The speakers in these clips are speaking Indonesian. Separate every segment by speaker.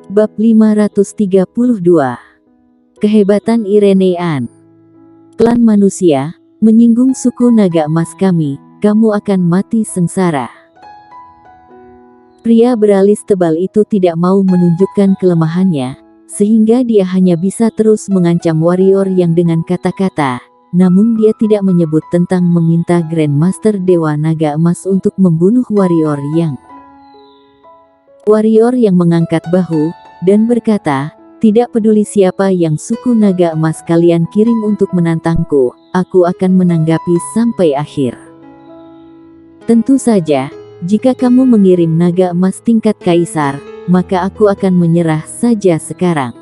Speaker 1: Bab 532. Kehebatan Irenean. Klan manusia, menyinggung suku naga emas kami, kamu akan mati sengsara. Pria beralis tebal itu tidak mau menunjukkan kelemahannya, sehingga dia hanya bisa terus mengancam warrior yang dengan kata-kata, namun dia tidak menyebut tentang meminta Grandmaster Dewa Naga Emas untuk membunuh warrior yang mengangkat bahu, dan berkata, tidak peduli siapa yang suku naga emas kalian kirim untuk menantangku, aku akan menanggapi sampai akhir. Tentu saja, jika kamu mengirim naga emas tingkat kaisar, maka aku akan menyerah saja sekarang.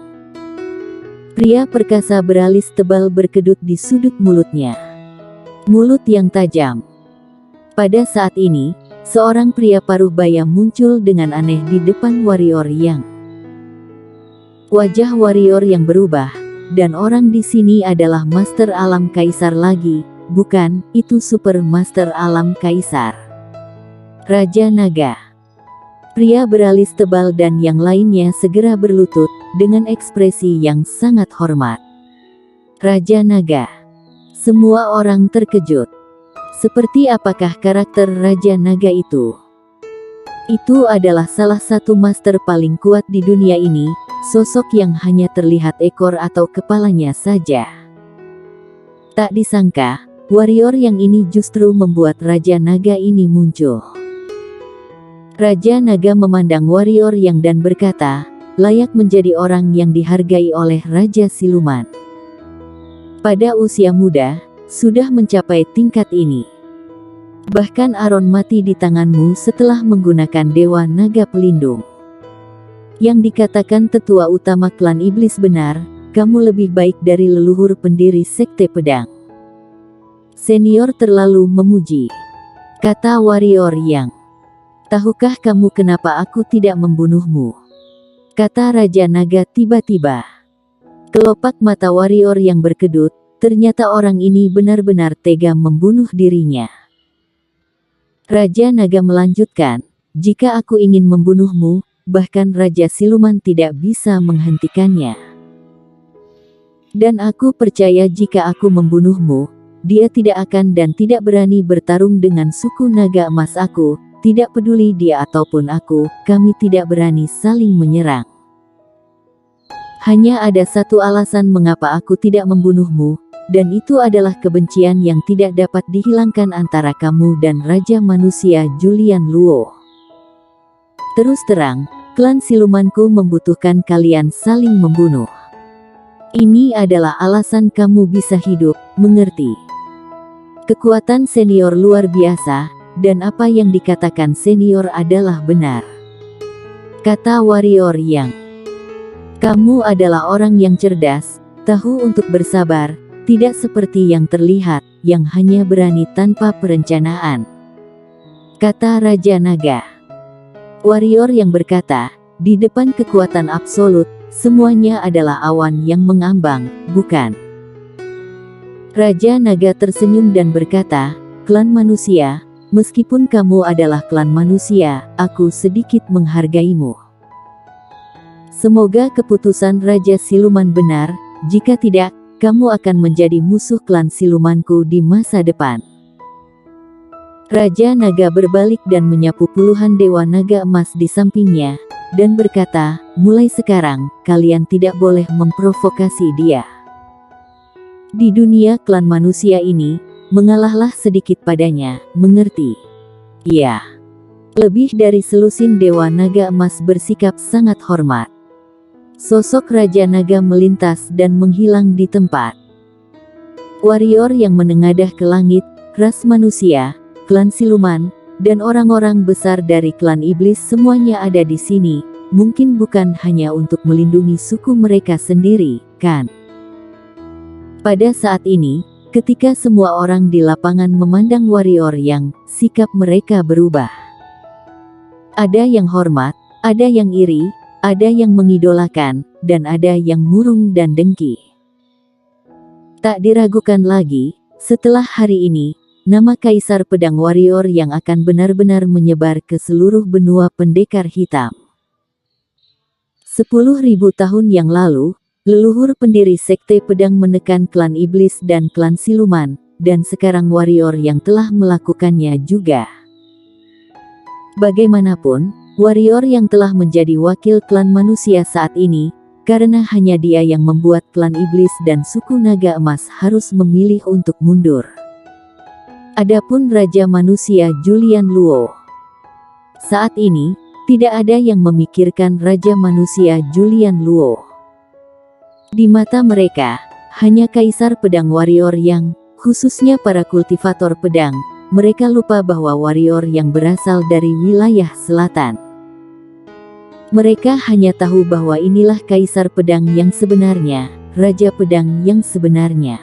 Speaker 1: Pria perkasa beralis tebal berkedut di sudut mulutnya. Mulut yang tajam. Pada saat ini, seorang pria paruh baya muncul dengan aneh di depan warrior yang. Wajah warrior yang berubah, dan orang di sini adalah Master Alam Kaisar lagi, bukan, itu Super Master Alam Kaisar. Raja Naga. Pria beralis tebal dan yang lainnya segera berlutut, dengan ekspresi yang sangat hormat. Raja Naga. Semua orang terkejut. Seperti apakah karakter Raja Naga itu? Itu adalah salah satu master paling kuat di dunia ini, sosok yang hanya terlihat ekor atau kepalanya saja. Tak disangka, warrior yang ini justru membuat Raja Naga ini muncul. Raja Naga memandang warrior yang dan berkata, layak menjadi orang yang dihargai oleh Raja Siluman. Pada usia muda, sudah mencapai tingkat ini. Bahkan Aron mati di tanganmu setelah menggunakan Dewa Naga Pelindung. Yang dikatakan tetua utama klan iblis benar, kamu lebih baik dari leluhur pendiri sekte pedang. Senior terlalu memuji. Kata warrior yang. Tahukah kamu kenapa aku tidak membunuhmu? Kata Raja Naga tiba-tiba. Kelopak mata warrior yang berkedut, ternyata orang ini benar-benar tega membunuh dirinya. Raja Naga melanjutkan, jika aku ingin membunuhmu, bahkan Raja Siluman tidak bisa menghentikannya. Dan aku percaya jika aku membunuhmu, dia tidak akan dan tidak berani bertarung dengan suku naga emas aku, tidak peduli dia ataupun aku, kami tidak berani saling menyerang. Hanya ada satu alasan mengapa aku tidak membunuhmu, dan itu adalah kebencian yang tidak dapat dihilangkan antara kamu dan Raja Manusia Julian Luo. Terus terang, klan silumanku membutuhkan kalian saling membunuh. Ini adalah alasan kamu bisa hidup, mengerti? Kekuatan senior luar biasa, dan apa yang dikatakan senior adalah benar. Kata warrior yang. Kamu adalah orang yang cerdas, tahu untuk bersabar, tidak seperti yang terlihat, yang hanya berani tanpa perencanaan. Kata Raja Naga. Warrior yang berkata, di depan kekuatan absolut, semuanya adalah awan yang mengambang, bukan? Raja Naga tersenyum dan berkata, klan manusia, meskipun kamu adalah klan manusia, aku sedikit menghargaimu. Semoga keputusan Raja Siluman benar, jika tidak, kamu akan menjadi musuh klan silumanku di masa depan. Raja Naga berbalik dan menyapu puluhan Dewa Naga Emas di sampingnya, dan berkata, mulai sekarang, kalian tidak boleh memprovokasi dia. Di dunia klan manusia ini, mengalahlah sedikit padanya, mengerti? Ya. Lebih dari selusin Dewa Naga Emas bersikap sangat hormat. Sosok Raja Naga melintas dan menghilang di tempat. Warrior yang menengadah ke langit, ras manusia, klan siluman, dan orang-orang besar dari klan iblis semuanya ada di sini, mungkin bukan hanya untuk melindungi suku mereka sendiri, kan? Pada saat ini, ketika semua orang di lapangan memandang warrior yang, sikap mereka berubah. Ada yang hormat, ada yang iri, ada yang mengidolakan, dan ada yang murung dan dengki. Tak diragukan lagi, setelah hari ini, nama Kaisar Pedang Warrior yang akan benar-benar menyebar ke seluruh benua pendekar hitam. 10.000 tahun yang lalu, leluhur pendiri sekte pedang menekan klan iblis dan klan siluman, dan sekarang warrior yang telah melakukannya juga. Bagaimanapun, warrior yang telah menjadi wakil klan manusia saat ini, karena hanya dia yang membuat klan iblis dan suku naga emas harus memilih untuk mundur. Adapun Raja Manusia Julian Luo. Saat ini, tidak ada yang memikirkan Raja Manusia Julian Luo. Di mata mereka, hanya kaisar pedang warrior yang, khususnya para kultivator pedang, mereka lupa bahwa warrior yang berasal dari wilayah selatan. Mereka hanya tahu bahwa inilah kaisar pedang yang sebenarnya, raja pedang yang sebenarnya.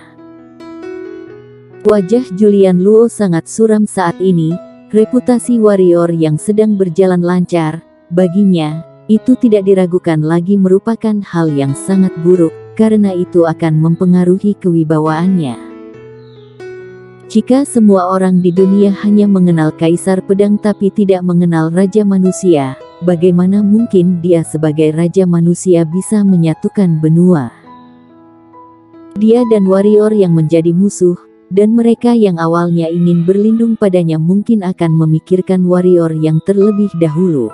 Speaker 1: Wajah Julian Luo sangat suram saat ini, reputasi warrior yang sedang berjalan lancar, baginya, itu tidak diragukan lagi merupakan hal yang sangat buruk, karena itu akan mempengaruhi kewibawaannya. Jika semua orang di dunia hanya mengenal kaisar pedang tapi tidak mengenal raja manusia, bagaimana mungkin dia sebagai raja manusia bisa menyatukan benua? Dia dan warrior yang menjadi musuh, dan mereka yang awalnya ingin berlindung padanya mungkin akan memikirkan warrior yang terlebih dahulu.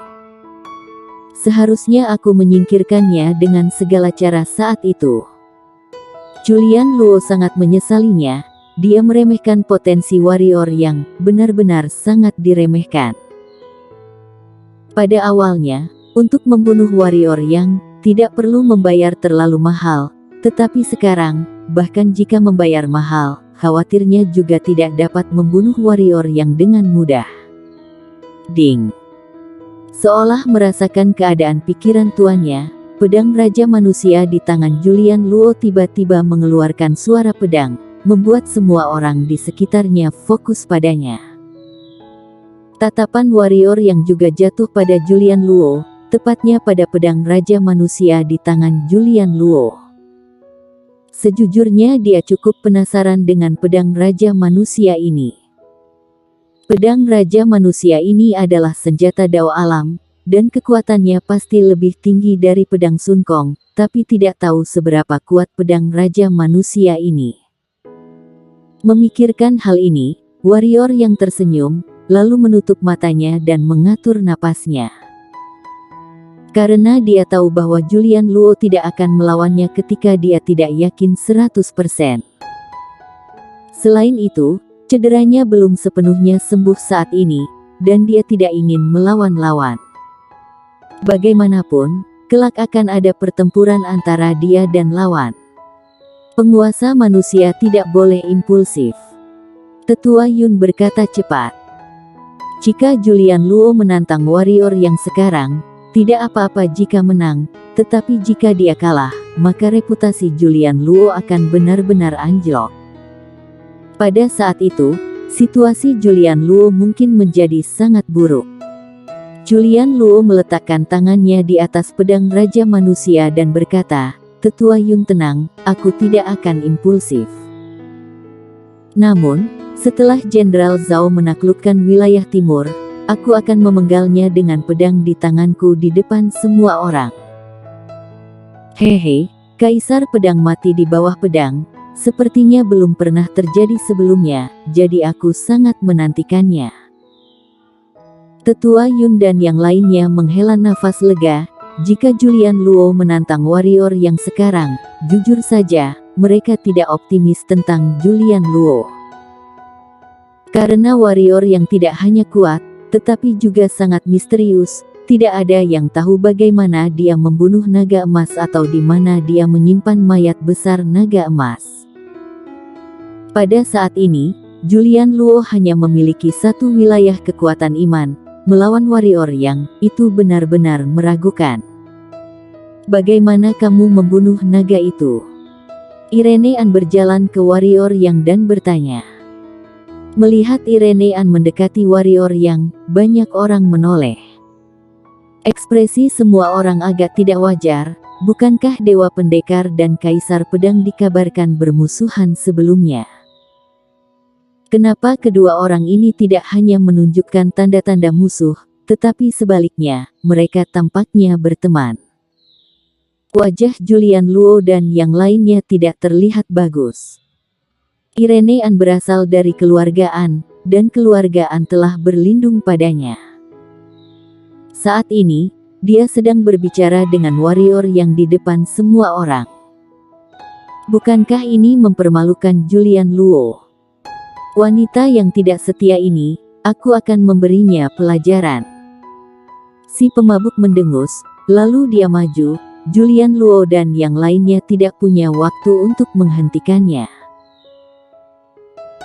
Speaker 1: Seharusnya aku menyingkirkannya dengan segala cara saat itu. Julian Luo sangat menyesalinya, dia meremehkan potensi warrior yang benar-benar sangat diremehkan. Pada awalnya, untuk membunuh warrior yang tidak perlu membayar terlalu mahal, tetapi sekarang, bahkan jika membayar mahal, khawatirnya juga tidak dapat membunuh warrior yang dengan mudah. Ding! Seolah merasakan keadaan pikiran tuannya, pedang Raja Manusia di tangan Julian Luo tiba-tiba mengeluarkan suara pedang, membuat semua orang di sekitarnya fokus padanya. Tatapan warrior yang juga jatuh pada Julian Luo, tepatnya pada pedang Raja Manusia di tangan Julian Luo. Sejujurnya dia cukup penasaran dengan pedang Raja Manusia ini. Pedang Raja Manusia ini adalah senjata Dao alam, dan kekuatannya pasti lebih tinggi dari pedang Sun Kong, tapi tidak tahu seberapa kuat pedang Raja Manusia ini. Memikirkan hal ini, warrior yang tersenyum, lalu menutup matanya dan mengatur napasnya. Karena dia tahu bahwa Julian Luo tidak akan melawannya ketika dia tidak yakin 100%. Selain itu, cederanya belum sepenuhnya sembuh saat ini, dan dia tidak ingin melawan-lawan. Bagaimanapun, kelak akan ada pertempuran antara dia dan lawan. Penguasa manusia tidak boleh impulsif. Tetua Yun berkata cepat. Jika Julian Luo menantang warrior yang sekarang, tidak apa-apa jika menang, tetapi jika dia kalah, maka reputasi Julian Luo akan benar-benar anjlok. Pada saat itu, situasi Julian Luo mungkin menjadi sangat buruk. Julian Luo meletakkan tangannya di atas pedang Raja Manusia dan berkata, "Tetua Yun tenang, aku tidak akan impulsif." Namun, setelah Jenderal Zhao menaklukkan wilayah timur, aku akan memenggalnya dengan pedang di tanganku di depan semua orang. Hehe, Kaisar pedang mati di bawah pedang. Sepertinya belum pernah terjadi sebelumnya, jadi aku sangat menantikannya. Tetua Yun dan yang lainnya menghela nafas lega. Jika Julian Luo menantang warrior yang sekarang, jujur saja, mereka tidak optimis tentang Julian Luo. Karena warrior yang tidak hanya kuat, tetapi juga sangat misterius, tidak ada yang tahu bagaimana dia membunuh naga emas atau di mana dia menyimpan mayat besar naga emas. Pada saat ini, Julian Luo hanya memiliki satu wilayah kekuatan iman, melawan warrior yang itu benar-benar meragukan. Bagaimana kamu membunuh naga itu? Irene An berjalan ke warrior yang dan bertanya. Melihat Irene An mendekati warrior yang, banyak orang menoleh. Ekspresi semua orang agak tidak wajar, bukankah Dewa Pendekar dan Kaisar Pedang dikabarkan bermusuhan sebelumnya? Kenapa kedua orang ini tidak hanya menunjukkan tanda-tanda musuh, tetapi sebaliknya, mereka tampaknya berteman? Wajah Julian Luo dan yang lainnya tidak terlihat bagus. Irene An berasal dari keluarga An, dan keluarga An telah berlindung padanya. Saat ini, dia sedang berbicara dengan warrior yang di depan semua orang. Bukankah ini mempermalukan Julian Luo? Wanita yang tidak setia ini, aku akan memberinya pelajaran. Si pemabuk mendengus, lalu dia maju. Julian Luo dan yang lainnya tidak punya waktu untuk menghentikannya.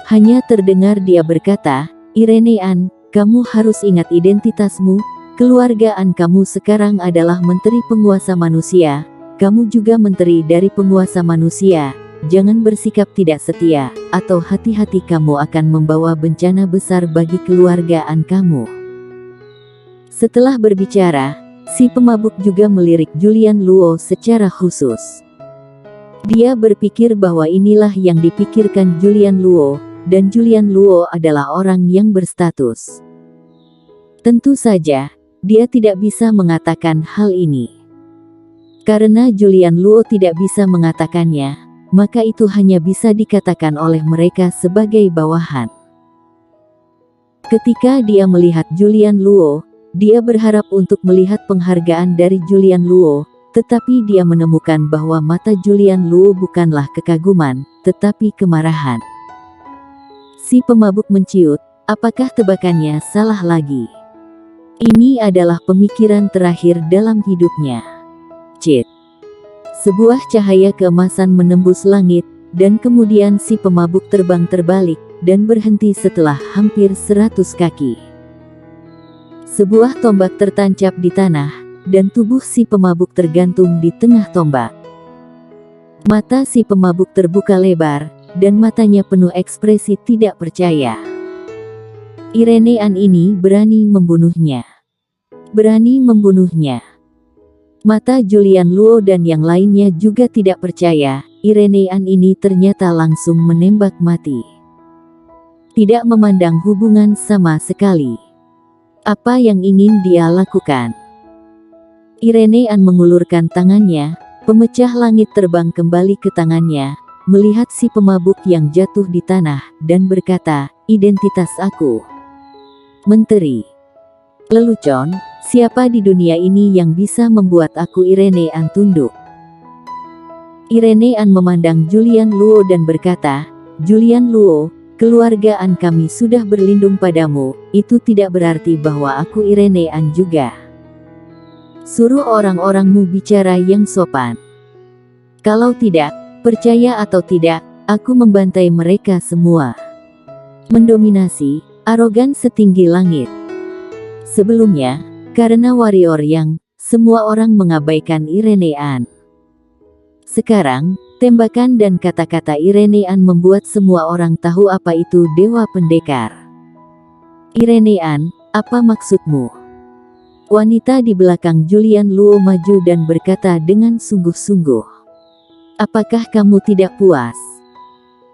Speaker 1: Hanya terdengar dia berkata, Irene An, kamu harus ingat identitasmu. Keluarga An kamu sekarang adalah menteri penguasa manusia. Kamu juga menteri dari penguasa manusia. Jangan bersikap tidak setia, atau hati-hati kamu akan membawa bencana besar bagi keluarga An kamu. Setelah berbicara, si pemabuk juga melirik Julian Luo secara khusus. Dia berpikir bahwa inilah yang dipikirkan Julian Luo, dan Julian Luo adalah orang yang berstatus. Tentu saja, dia tidak bisa mengatakan hal ini. Karena Julian Luo tidak bisa mengatakannya, maka itu hanya bisa dikatakan oleh mereka sebagai bawahan. Ketika dia melihat Julian Luo, dia berharap untuk melihat penghargaan dari Julian Luo, tetapi dia menemukan bahwa mata Julian Luo bukanlah kekaguman, tetapi kemarahan. Si pemabuk menciut, apakah tebakannya salah lagi? Ini adalah pemikiran terakhir dalam hidupnya. Cit. Sebuah cahaya keemasan menembus langit, dan kemudian si pemabuk terbang terbalik, dan berhenti setelah hampir 100 kaki. Sebuah tombak tertancap di tanah, dan tubuh si pemabuk tergantung di tengah tombak. Mata si pemabuk terbuka lebar, dan matanya penuh ekspresi tidak percaya. Irene An ini berani membunuhnya. Berani membunuhnya. Mata Julian Luo dan yang lainnya juga tidak percaya, Irene An ini ternyata langsung menembak mati. Tidak memandang hubungan sama sekali. Apa yang ingin dia lakukan? Irene An mengulurkan tangannya, pemecah langit terbang kembali ke tangannya, melihat si pemabuk yang jatuh di tanah, dan berkata, identitas aku. Menteri. Lelucon, siapa di dunia ini yang bisa membuat aku Irene An tunduk? Irene An memandang Julian Luo dan berkata, Julian Luo, keluarga An kami sudah berlindung padamu, itu tidak berarti bahwa aku Irene An juga. Suruh orang-orangmu bicara yang sopan. Kalau tidak, percaya atau tidak, aku membantai mereka semua. Mendominasi, arogan setinggi langit. Sebelumnya, karena warrior yang, semua orang mengabaikan Irene An. Sekarang, tembakan dan kata-kata Irene An membuat semua orang tahu apa itu Dewa Pendekar. Irene An, apa maksudmu? Wanita di belakang Julian Luo maju dan berkata dengan sungguh-sungguh. Apakah kamu tidak puas?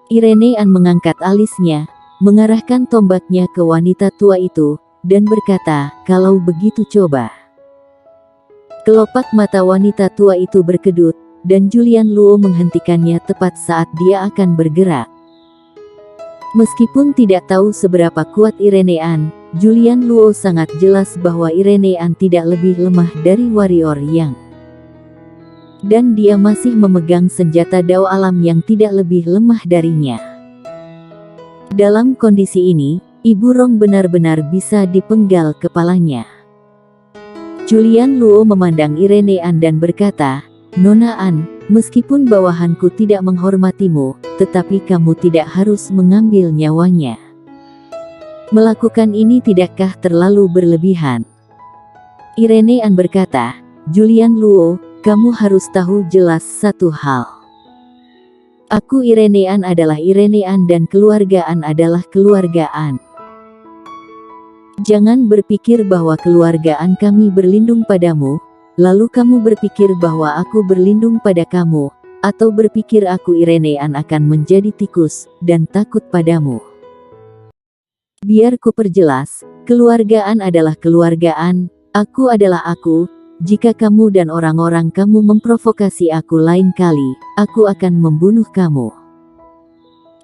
Speaker 1: Irene An mengangkat alisnya, mengarahkan tombaknya ke wanita tua itu, dan berkata, kalau begitu coba. Kelopak mata wanita tua itu berkedut, dan Julian Luo menghentikannya tepat saat dia akan bergerak. Meskipun tidak tahu seberapa kuat Irene An, Julian Luo sangat jelas bahwa Irene An tidak lebih lemah dari warrior yang. Dan dia masih memegang senjata Dao alam yang tidak lebih lemah darinya. Dalam kondisi ini, Ibu Rong benar-benar bisa dipenggal kepalanya. Julian Luo memandang Irene An dan berkata, Nona An, meskipun bawahanku tidak menghormatimu, tetapi kamu tidak harus mengambil nyawanya. Melakukan ini tidakkah terlalu berlebihan? Irene An berkata, Julian Luo, kamu harus tahu jelas satu hal. Aku Irene An adalah Irene An dan keluarga An adalah keluarga An. Jangan berpikir bahwa keluarga An kami berlindung padamu, lalu kamu berpikir bahwa aku berlindung pada kamu, atau berpikir aku Irene An akan menjadi tikus, dan takut padamu. Biar ku perjelas, keluarga An adalah keluarga An, aku adalah aku, jika kamu dan orang-orang kamu memprovokasi aku lain kali, aku akan membunuh kamu.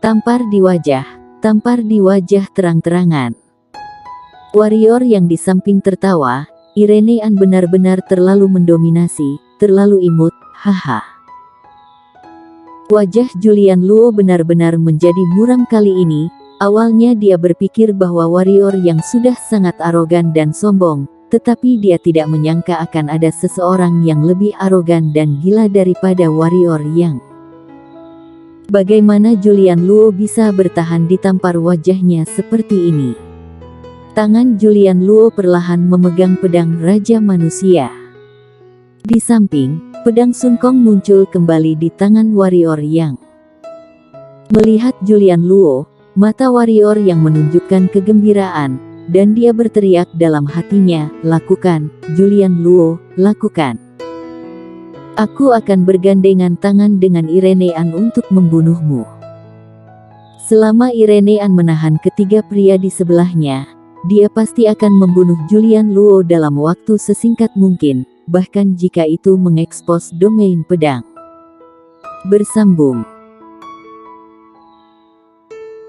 Speaker 1: Tampar di wajah terang-terangan. Warrior yang di samping tertawa, Irenean benar-benar terlalu mendominasi, terlalu imut, haha. Wajah Julian Luo benar-benar menjadi muram kali ini. Awalnya dia berpikir bahwa warrior yang sudah sangat arogan dan sombong, tetapi dia tidak menyangka akan ada seseorang yang lebih arogan dan gila daripada warrior yang. Bagaimana Julian Luo bisa bertahan ditampar wajahnya seperti ini? Tangan Julian Luo perlahan memegang pedang Raja Manusia. Di samping, pedang Sun Kong muncul kembali di tangan warrior yang. Melihat Julian Luo, mata warrior yang menunjukkan kegembiraan, dan dia berteriak dalam hatinya, "Lakukan, Julian Luo, lakukan. Aku akan bergandengan tangan dengan Irenean untuk membunuhmu." Selama Irenean menahan ketiga pria di sebelahnya, dia pasti akan membunuh Julian Luo dalam waktu sesingkat mungkin, bahkan jika itu mengekspos domain pedang. Bersambung.